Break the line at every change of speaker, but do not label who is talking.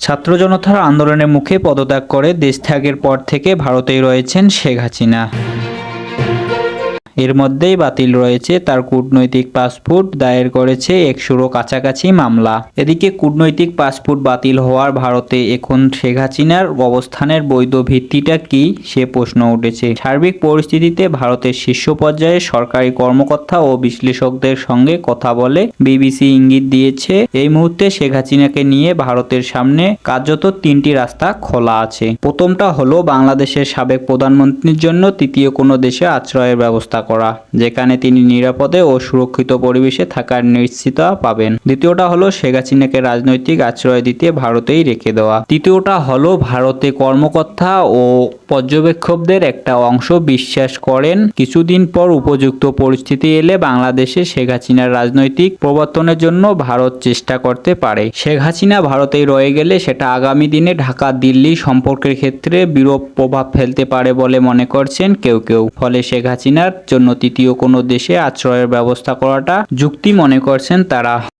ছাত্র জনতার আন্দোলনের মুখে পদত্যাগ করে দেশ ত্যাগের পর থেকে ভারতেই রয়েছেন শেখ হাসিনা। এর মধ্যেই বাতিল রয়েছে তার কূটনৈতিক পাসপোর্ট, দায়ের করেছে 100-রও কাছাকাছি মামলা। এদিকে কূটনৈতিক পাসপোর্ট বাতিল হওয়ার ভারতে এখন শেখ হাসিনার অবস্থানের বৈধ ভিত্তিটা কি, সে প্রশ্ন উঠেছে। সার্বিক পরিস্থিতিতে ভারতের শীর্ষ পর্যায়ে সরকারি কর্মকর্তা ও বিশ্লেষকদের সঙ্গে কথা বলে বিবিসি ইঙ্গিত দিয়েছে, এই মুহূর্তে শেখ হাসিনাকে নিয়ে ভারতের সামনে কার্যত 3টি রাস্তা খোলা আছে। প্রথমটা হলো বাংলাদেশের সাবেক প্রধানমন্ত্রীর জন্য তৃতীয় কোনো দেশে আশ্রয়ের ব্যবস্থা করা, যেখানে তিনি নিরাপদে ও সুরক্ষিত পরিবেশে থাকার নিশ্চিততা পাবেন। দ্বিতীয়টা হলো শেখ হাসিনাকে রাজনৈতিক আশ্রয় দিতে ভারতেই রেখে দেওয়া। তৃতীয়টা হলো ভারতে কর্মকর্তা ও পর্যবেক্ষকদের একটা অংশ বিশ্বাস করেন কিছুদিন পর উপযুক্ত পরিস্থিতি এলে বাংলাদেশে শেখ হাসিনার রাজনৈতিক প্রবর্তনের জন্য ভারত চেষ্টা করতে পারে। শেখ হাসিনা ভারতেই রয়ে গেলে সেটা আগামী দিনে ঢাকা দিল্লি সম্পর্কের ক্ষেত্রে বিরূপ প্রভাব ফেলতে পারে বলে মনে করছেন কেউ কেউ। ফলে শেখ হাসিনার জন্য তৃতীয় কোনো দেশে আশ্রয়ের ব্যবস্থা করাটা যুক্তি মনে করছেন তারা।